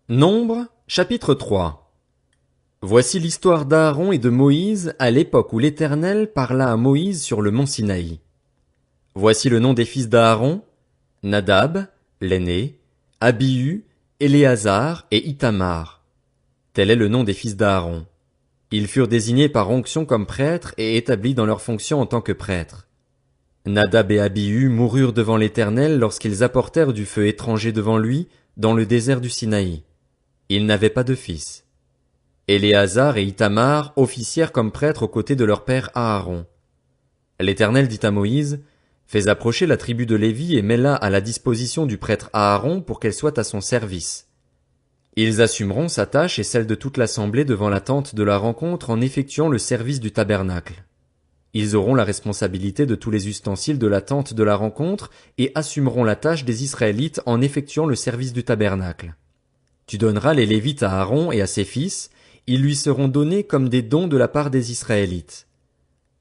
Nombre, chapitre 3. Voici l'histoire d'Aaron et de Moïse à l'époque où l'Éternel parla à Moïse sur le mont Sinaï. Voici le nom des fils d'Aaron: Nadab, l'aîné, Abihu, Éléazar et Ithamar. Tel est le nom des fils d'Aaron. Ils furent désignés par onction comme prêtres et établis dans leur fonction en tant que prêtres. Nadab et Abihu moururent devant l'Éternel lorsqu'ils apportèrent du feu étranger devant lui dans le désert du Sinaï. Ils n'avaient pas de fils. Éléazar et Ithamar officièrent comme prêtres aux côtés de leur père Aaron. L'Éternel dit à Moïse: Fais approcher la tribu de Lévi et mets-la à la disposition du prêtre Aaron pour qu'elle soit à son service. Ils assumeront sa tâche et celle de toute l'assemblée devant la tente de la rencontre en effectuant le service du tabernacle. Ils auront la responsabilité de tous les ustensiles de la tente de la rencontre et assumeront la tâche des Israélites en effectuant le service du tabernacle. Tu donneras les Lévites à Aaron et à ses fils, ils lui seront donnés comme des dons de la part des Israélites.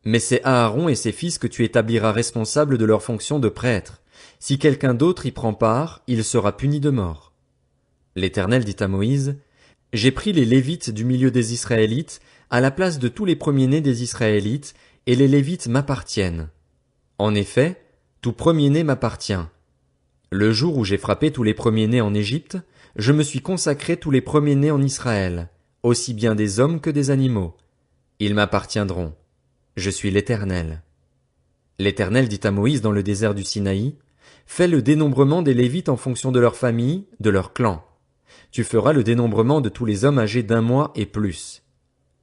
Mais c'est Aaron et ses fils que tu établiras responsables de leur fonction de prêtre. Si quelqu'un d'autre y prend part, il sera puni de mort. L'Éternel dit à Moïse: J'ai pris les Lévites du milieu des Israélites, à la place de tous les premiers-nés des Israélites, et les Lévites m'appartiennent. En effet, tout premier-né m'appartient. Le jour où j'ai frappé tous les premiers-nés en Égypte, je me suis consacré tous les premiers-nés en Israël, aussi bien des hommes que des animaux. Ils m'appartiendront. Je suis l'Éternel. L'Éternel dit à Moïse dans le désert du Sinaï: Fais le dénombrement des Lévites en fonction de leur famille, de leur clan. Tu feras le dénombrement de tous les hommes âgés d'1 mois et plus.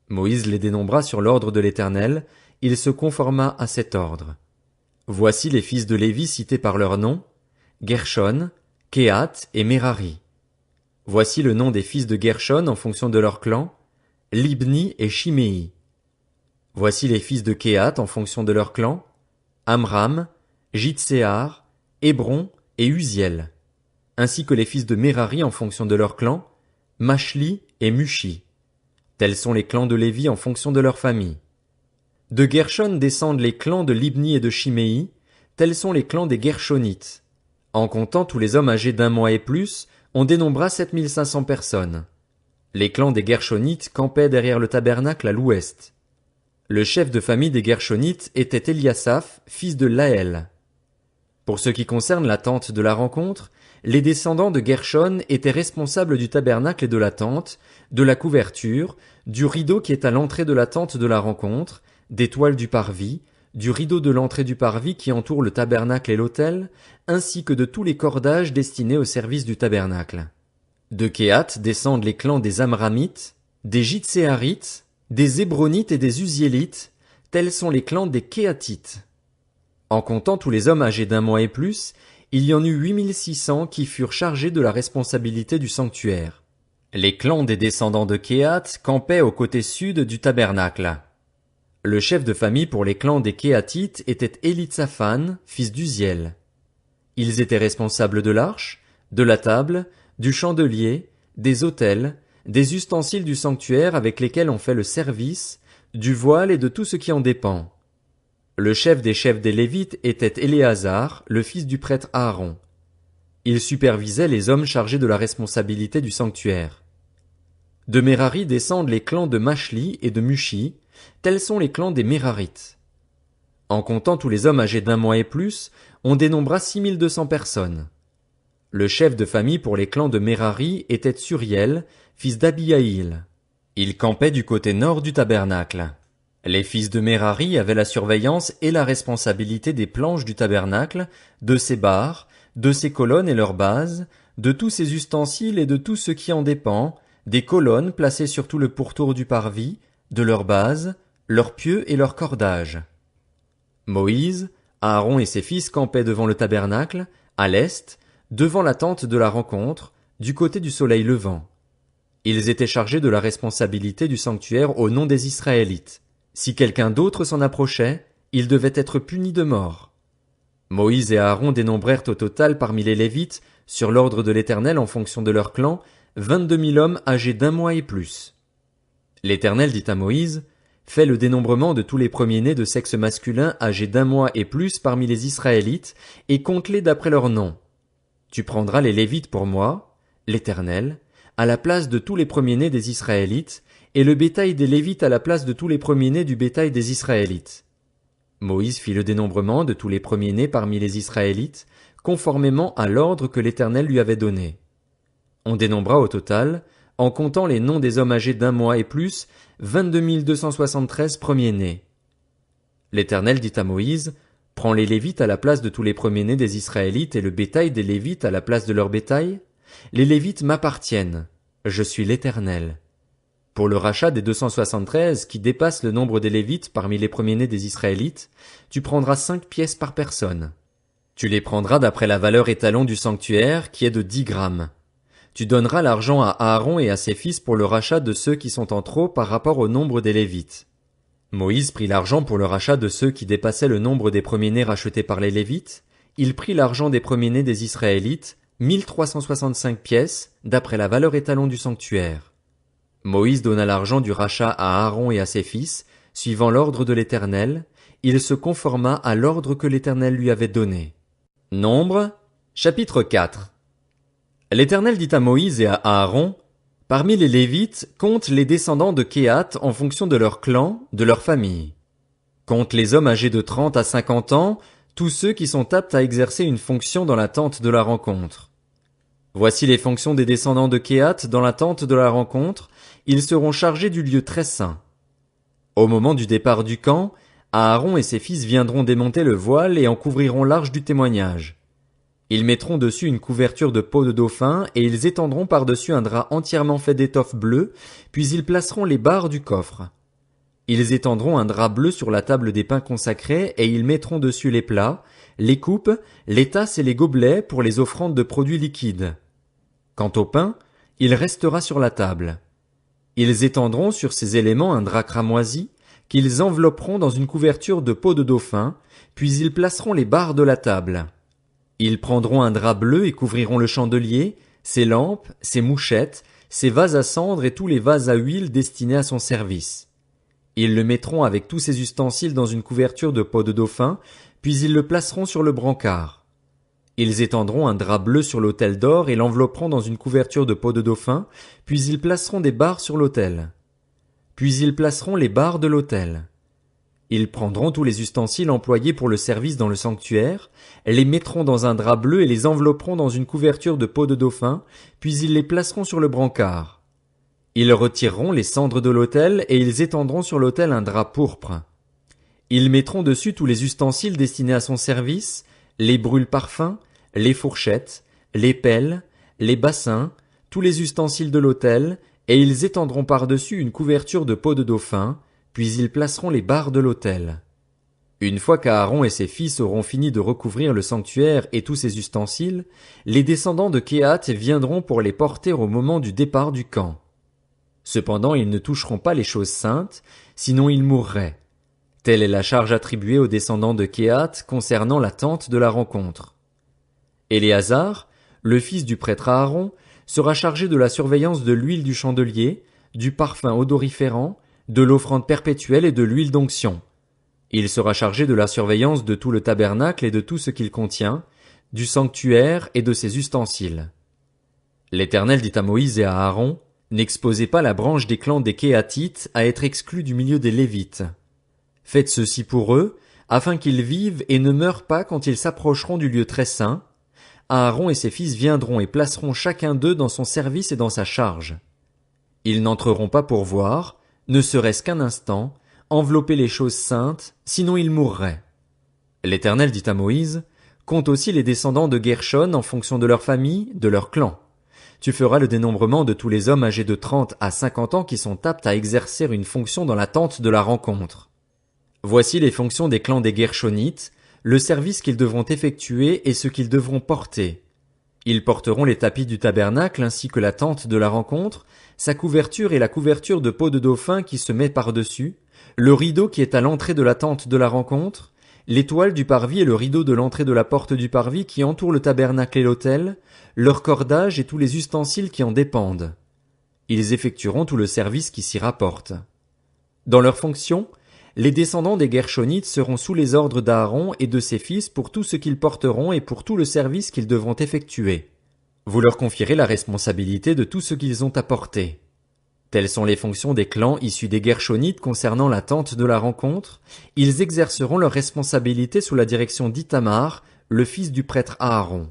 Moïse les dénombra sur l'ordre de l'Éternel, il se conforma à cet ordre. Voici les fils de Lévi cités par leur nom: Gershon, Kehath et Merari. Voici le nom des fils de Gershon en fonction de leur clan: Libni et Shimei. Voici les fils de Kehath en fonction de leur clan: Amram, Jitséar, Hébron et Uziel. Ainsi que les fils de Merari en fonction de leur clan: Mashli et Mushi. Tels sont les clans de Lévi en fonction de leur famille. De Gershon descendent les clans de Libni et de Shimei, tels sont les clans des Gershonites. En comptant tous les hommes âgés d'1 mois et plus, on dénombra 7500 personnes. Les clans des Gershonites campaient derrière le tabernacle à l'ouest. Le chef de famille des Gershonites était Eliasaph, fils de Laël. Pour ce qui concerne la tente de la rencontre, les descendants de Gershon étaient responsables du tabernacle et de la tente, de la couverture, du rideau qui est à l'entrée de la tente de la rencontre, des toiles du parvis, du rideau de l'entrée du parvis qui entoure le tabernacle et l'autel, ainsi que de tous les cordages destinés au service du tabernacle. De Kehath descendent les clans des Amramites, des Jitséarites, des Hébronites et des Uziélites, tels sont les clans des Kehathites. En comptant tous les hommes âgés d'1 mois et plus, il y en eut 8600 qui furent chargés de la responsabilité du sanctuaire. Les clans des descendants de Kehath campaient au côté sud du tabernacle. Le chef de famille pour les clans des Kehathites était Élitsaphan, fils d'Uziel. Ils étaient responsables de l'arche, de la table, du chandelier, des autels, des ustensiles du sanctuaire avec lesquels on fait le service, du voile et de tout ce qui en dépend. Le chef des Lévites était Éléazar, le fils du prêtre Aaron. Il supervisait les hommes chargés de la responsabilité du sanctuaire. De Merari descendent les clans de Mashli et de Mushi, tels sont les clans des Mérarites. En comptant tous les hommes âgés d'1 mois et plus, on dénombra 6200 personnes. Le chef de famille pour les clans de Merari était Suriel, fils d'Abihaïl. Il campait du côté nord du tabernacle. Les fils de Merari avaient la surveillance et la responsabilité des planches du tabernacle, de ses barres, de ses colonnes et leurs bases, de tous ses ustensiles et de tout ce qui en dépend, des colonnes placées sur tout le pourtour du parvis, de leurs bases, leurs pieux et leurs cordages. Moïse, Aaron et ses fils campaient devant le tabernacle, à l'est, devant la tente de la rencontre, du côté du soleil levant. Ils étaient chargés de la responsabilité du sanctuaire au nom des Israélites. Si quelqu'un d'autre s'en approchait, il devait être puni de mort. Moïse et Aaron dénombrèrent au total parmi les Lévites, sur l'ordre de l'Éternel en fonction de leur clan, 22 000 hommes âgés d'1 mois et plus. L'Éternel dit à Moïse: Fais le dénombrement de tous les premiers-nés de sexe masculin âgés d'1 mois et plus parmi les Israélites, et compte-les d'après leur nom. Tu prendras les Lévites pour moi, l'Éternel, à la place de tous les premiers-nés des Israélites, et le bétail des Lévites à la place de tous les premiers-nés du bétail des Israélites. Moïse fit le dénombrement de tous les premiers-nés parmi les Israélites, conformément à l'ordre que l'Éternel lui avait donné. On dénombra au total, en comptant les noms des hommes âgés d'1 mois et plus, 22 273 premiers-nés. L'Éternel dit à Moïse, « Prends les Lévites à la place de tous les premiers-nés des Israélites et le bétail des Lévites à la place de leur bétail. Les Lévites m'appartiennent. Je suis l'Éternel. » Pour le rachat des 273 qui dépassent le nombre des Lévites parmi les premiers-nés des Israélites, tu prendras 5 pièces par personne. Tu les prendras d'après la valeur étalon du sanctuaire qui est de 10 grammes. Tu donneras l'argent à Aaron et à ses fils pour le rachat de ceux qui sont en trop par rapport au nombre des Lévites. Moïse prit l'argent pour le rachat de ceux qui dépassaient le nombre des premiers-nés rachetés par les Lévites. Il prit l'argent des premiers-nés des Israélites, 1365 pièces, d'après la valeur étalon du sanctuaire. Moïse donna l'argent du rachat à Aaron et à ses fils, suivant l'ordre de l'Éternel. Il se conforma à l'ordre que l'Éternel lui avait donné. Nombre, chapitre 4. L'Éternel dit à Moïse et à Aaron, « Parmi les Lévites, compte les descendants de Kehath en fonction de leur clan, de leur famille. Compte les hommes âgés de 30 à 50 ans, tous ceux qui sont aptes à exercer une fonction dans la tente de la rencontre. Voici les fonctions des descendants de Kehath dans la tente de la rencontre, ils seront chargés du lieu très saint. Au moment du départ du camp, Aaron et ses fils viendront démonter le voile et en couvriront l'arche du témoignage. Ils mettront dessus une couverture de peau de dauphin et ils étendront par-dessus un drap entièrement fait d'étoffe bleue, puis ils placeront les barres du coffre. Ils étendront un drap bleu sur la table des pains consacrés et ils mettront dessus les plats, les coupes, les tasses et les gobelets pour les offrandes de produits liquides. Quant au pain, il restera sur la table. Ils étendront sur ces éléments un drap cramoisi, qu'ils envelopperont dans une couverture de peau de dauphin, puis ils placeront les barres de la table. Ils prendront un drap bleu et couvriront le chandelier, ses lampes, ses mouchettes, ses vases à cendre et tous les vases à huile destinés à son service. Ils le mettront avec tous ses ustensiles dans une couverture de peau de dauphin, puis ils le placeront sur le brancard. Ils étendront un drap bleu sur l'autel d'or et l'envelopperont dans une couverture de peau de dauphin, puis ils placeront des barres sur l'autel. Puis ils placeront les barres de l'autel. Ils prendront tous les ustensiles employés pour le service dans le sanctuaire, les mettront dans un drap bleu et les envelopperont dans une couverture de peau de dauphin, puis ils les placeront sur le brancard. Ils retireront les cendres de l'autel et ils étendront sur l'autel un drap pourpre. Ils mettront dessus tous les ustensiles destinés à son service, les brûle-parfums, les fourchettes, les pelles, les bassins, tous les ustensiles de l'autel, et ils étendront par-dessus une couverture de peau de dauphin, puis ils placeront les barres de l'autel. Une fois qu'Aaron et ses fils auront fini de recouvrir le sanctuaire et tous ses ustensiles, les descendants de Kehath viendront pour les porter au moment du départ du camp. Cependant ils ne toucheront pas les choses saintes, sinon ils mourraient. Telle est la charge attribuée aux descendants de Kehath concernant la tente de la rencontre. Éléazar, le fils du prêtre Aaron, sera chargé de la surveillance de l'huile du chandelier, du parfum odoriférant, de l'offrande perpétuelle et de l'huile d'onction. Il sera chargé de la surveillance de tout le tabernacle et de tout ce qu'il contient, du sanctuaire et de ses ustensiles. L'Éternel dit à Moïse et à Aaron, « N'exposez pas la branche des clans des Kéhathites à être exclue du milieu des Lévites. Faites ceci pour eux, afin qu'ils vivent et ne meurent pas quand ils s'approcheront du lieu très saint. Aaron et ses fils viendront et placeront chacun d'eux dans son service et dans sa charge. Ils n'entreront pas pour voir, ne serait-ce qu'un instant, envelopper les choses saintes, sinon ils mourraient. » L'Éternel dit à Moïse, « Compte aussi les descendants de Guershon en fonction de leur famille, de leur clan. Tu feras le dénombrement de tous les hommes âgés de 30 à 50 ans qui sont aptes à exercer une fonction dans la tente de la rencontre. Voici les fonctions des clans des Guershonites, le service qu'ils devront effectuer et ce qu'ils devront porter. Ils porteront les tapis du tabernacle ainsi que la tente de la rencontre, sa couverture et la couverture de peau de dauphin qui se met par-dessus, le rideau qui est à l'entrée de la tente de la rencontre, l'étoile du parvis et le rideau de l'entrée de la porte du parvis qui entoure le tabernacle et l'autel, leur cordage et tous les ustensiles qui en dépendent. Ils effectueront tout le service qui s'y rapporte. Dans leurs fonctions, les descendants des Guershonites seront sous les ordres d'Aaron et de ses fils pour tout ce qu'ils porteront et pour tout le service qu'ils devront effectuer. Vous leur confierez la responsabilité de tout ce qu'ils ont apporté. Telles sont les fonctions des clans issus des Guershonites concernant la tente de la rencontre. Ils exerceront leur responsabilité sous la direction d'Ithamar, le fils du prêtre Aaron.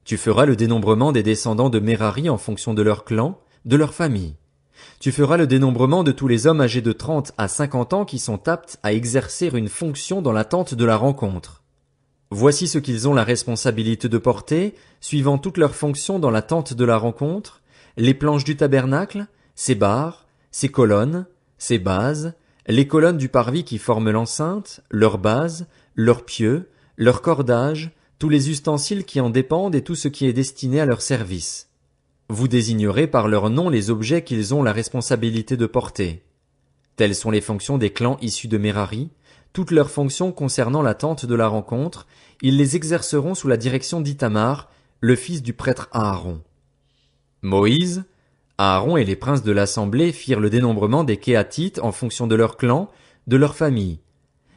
Tu feras le dénombrement des descendants de Merari en fonction de leur clan, de leur famille. Tu feras le dénombrement de tous les hommes âgés de 30 à 50 ans qui sont aptes à exercer une fonction dans la tente de la rencontre. Voici ce qu'ils ont la responsabilité de porter, suivant toutes leurs fonctions dans la tente de la rencontre, les planches du tabernacle, ses barres, ses colonnes, ses bases, les colonnes du parvis qui forment l'enceinte, leurs bases, leurs pieux, leurs cordages, tous les ustensiles qui en dépendent et tout ce qui est destiné à leur service. Vous désignerez par leur nom les objets qu'ils ont la responsabilité de porter. Telles sont les fonctions des clans issus de Merari, toutes leurs fonctions concernant la tente de la rencontre, ils les exerceront sous la direction d'Ithamar, le fils du prêtre Aaron. Moïse, Aaron et les princes de l'assemblée firent le dénombrement des Kéatites en fonction de leur clan, de leur famille.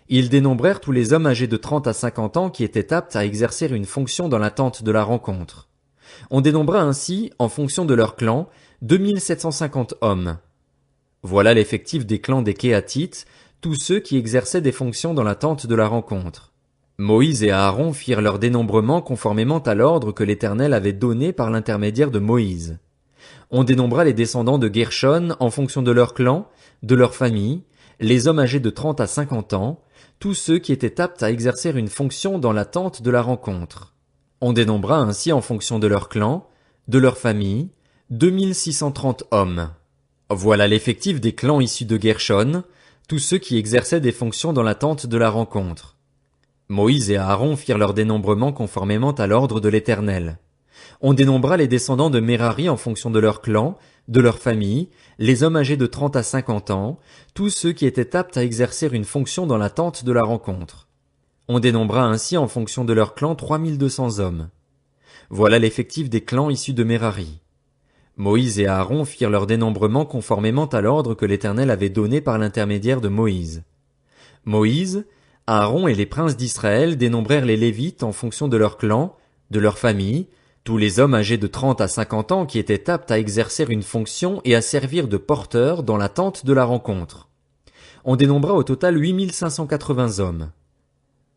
Ils dénombrèrent tous les hommes âgés de 30 à 50 ans qui étaient aptes à exercer une fonction dans la tente de la rencontre. On dénombra ainsi, en fonction de leur clan, 2750 hommes. Voilà l'effectif des clans des Kéatites, tous ceux qui exerçaient des fonctions dans la tente de la rencontre. Moïse et Aaron firent leur dénombrement conformément à l'ordre que l'Éternel avait donné par l'intermédiaire de Moïse. On dénombra les descendants de Gershon en fonction de leur clan, de leur famille, les hommes âgés de 30 à 50 ans, tous ceux qui étaient aptes à exercer une fonction dans la tente de la rencontre. On dénombra ainsi en fonction de leur clan, de leur famille, 2630 hommes. Voilà l'effectif des clans issus de Gershon, tous ceux qui exerçaient des fonctions dans la tente de la rencontre. Moïse et Aaron firent leur dénombrement conformément à l'ordre de l'Éternel. On dénombra les descendants de Merari en fonction de leur clan, de leur famille, les hommes âgés de 30 à 50 ans, tous ceux qui étaient aptes à exercer une fonction dans la tente de la rencontre. On dénombra ainsi en fonction de leur clan 3200 hommes. Voilà l'effectif des clans issus de Merari. Moïse et Aaron firent leur dénombrement conformément à l'ordre que l'Éternel avait donné par l'intermédiaire de Moïse. Moïse, Aaron et les princes d'Israël dénombrèrent les Lévites en fonction de leur clan, de leur famille, tous les hommes âgés de 30 à 50 ans qui étaient aptes à exercer une fonction et à servir de porteurs dans la tente de la rencontre. On dénombra au total 8580 hommes.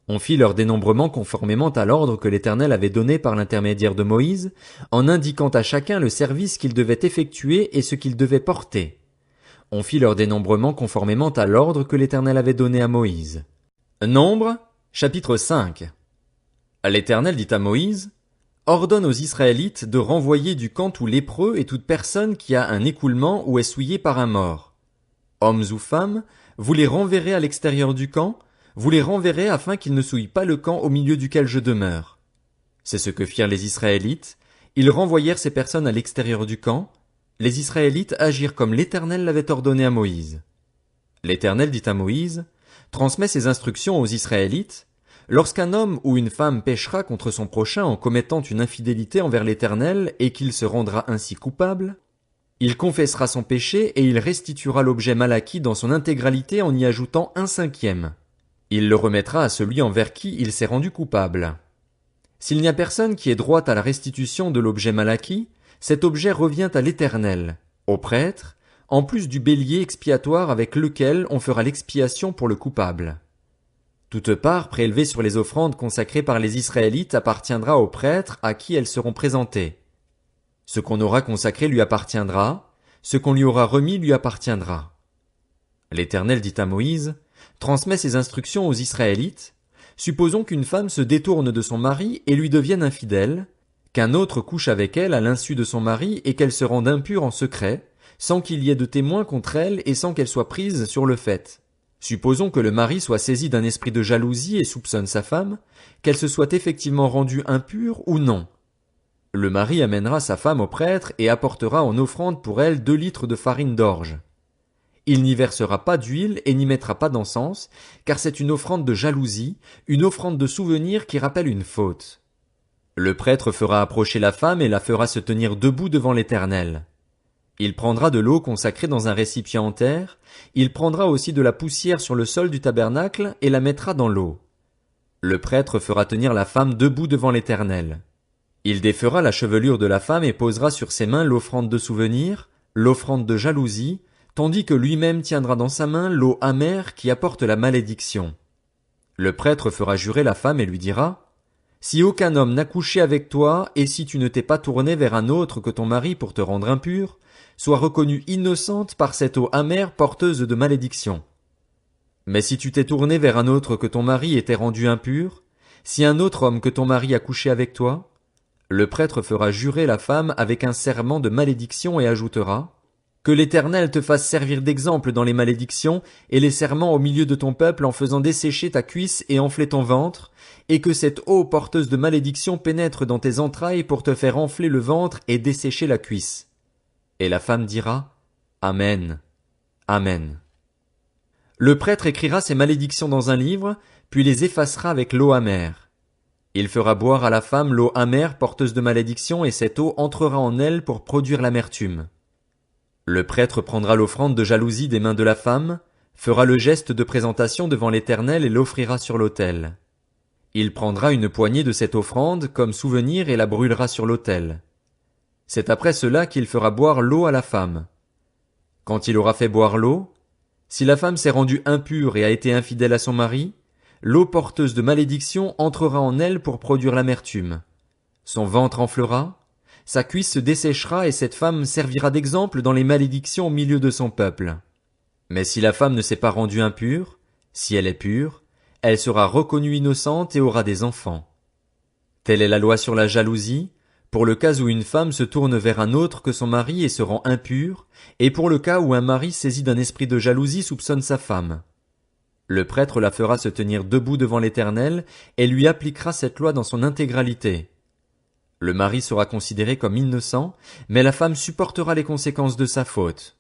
On fit leur dénombrement conformément à l'ordre que l'Éternel avait donné par l'intermédiaire de Moïse, en indiquant à chacun le service qu'il devait effectuer et ce qu'il devait porter. On fit leur dénombrement conformément à l'ordre que l'Éternel avait donné à Moïse. Nombre, chapitre 5. L'Éternel dit à Moïse, ordonne aux Israélites de renvoyer du camp tout lépreux et toute personne qui a un écoulement ou est souillée par un mort. Hommes ou femmes, vous les renverrez à l'extérieur du camp, vous les renverrez afin qu'ils ne souillent pas le camp au milieu duquel je demeure. C'est ce que firent les Israélites, ils renvoyèrent ces personnes à l'extérieur du camp, les Israélites agirent comme l'Éternel l'avait ordonné à Moïse. L'Éternel dit à Moïse, transmets ces instructions aux Israélites, lorsqu'un homme ou une femme péchera contre son prochain en commettant une infidélité envers l'Éternel et qu'il se rendra ainsi coupable, il confessera son péché et il restituera l'objet mal acquis dans son intégralité en y ajoutant 1/5. Il le remettra à celui envers qui il s'est rendu coupable. S'il n'y a personne qui ait droit à la restitution de l'objet mal acquis, cet objet revient à l'Éternel, au prêtre, en plus du bélier expiatoire avec lequel on fera l'expiation pour le coupable. Toute part prélevée sur les offrandes consacrées par les Israélites appartiendra au prêtre à qui elles seront présentées. Ce qu'on aura consacré lui appartiendra, ce qu'on lui aura remis lui appartiendra. L'Éternel dit à Moïse, transmets ces instructions aux Israélites. Supposons qu'une femme se détourne de son mari et lui devienne infidèle, qu'un autre couche avec elle à l'insu de son mari et qu'elle se rende impure en secret, sans qu'il y ait de témoins contre elle et sans qu'elle soit prise sur le fait. Supposons que le mari soit saisi d'un esprit de jalousie et soupçonne sa femme, qu'elle se soit effectivement rendue impure ou non. Le mari amènera sa femme au prêtre et apportera en offrande pour elle 2 litres de farine d'orge. Il n'y versera pas d'huile et n'y mettra pas d'encens, car c'est une offrande de jalousie, une offrande de souvenir qui rappelle une faute. Le prêtre fera approcher la femme et la fera se tenir debout devant l'Éternel. Il prendra de l'eau consacrée dans un récipient en terre, il prendra aussi de la poussière sur le sol du tabernacle et la mettra dans l'eau. Le prêtre fera tenir la femme debout devant l'Éternel. Il défera la chevelure de la femme et posera sur ses mains l'offrande de souvenir, l'offrande de jalousie, tandis que lui-même tiendra dans sa main l'eau amère qui apporte la malédiction. Le prêtre fera jurer la femme et lui dira: Si aucun homme n'a couché avec toi, et si tu ne t'es pas tourné vers un autre que ton mari pour te rendre impur, sois reconnue innocente par cette eau amère porteuse de malédiction. Mais si tu t'es tourné vers un autre que ton mari était rendu impur, si un autre homme que ton mari a couché avec toi, le prêtre fera jurer la femme avec un serment de malédiction et ajoutera: Que l'Éternel te fasse servir d'exemple dans les malédictions et les serments au milieu de ton peuple en faisant dessécher ta cuisse et enfler ton ventre, et que cette eau porteuse de malédiction pénètre dans tes entrailles pour te faire enfler le ventre et dessécher la cuisse. Et la femme dira: Amen. Amen. Le prêtre écrira ces malédictions dans un livre, puis les effacera avec l'eau amère. Il fera boire à la femme l'eau amère porteuse de malédiction et cette eau entrera en elle pour produire l'amertume. Le prêtre prendra l'offrande de jalousie des mains de la femme, fera le geste de présentation devant l'Éternel et l'offrira sur l'autel. Il prendra une poignée de cette offrande comme souvenir et la brûlera sur l'autel. C'est après cela qu'il fera boire l'eau à la femme. Quand il aura fait boire l'eau, si la femme s'est rendue impure et a été infidèle à son mari, l'eau porteuse de malédiction entrera en elle pour produire l'amertume. Son ventre enflera, sa cuisse se desséchera et cette femme servira d'exemple dans les malédictions au milieu de son peuple. Mais si la femme ne s'est pas rendue impure, si elle est pure, elle sera reconnue innocente et aura des enfants. Telle est la loi sur la jalousie, pour le cas où une femme se tourne vers un autre que son mari et se rend impure, et pour le cas où un mari saisi d'un esprit de jalousie soupçonne sa femme. Le prêtre la fera se tenir debout devant l'Éternel et lui appliquera cette loi dans son intégralité. Le mari sera considéré comme innocent, mais la femme supportera les conséquences de sa faute.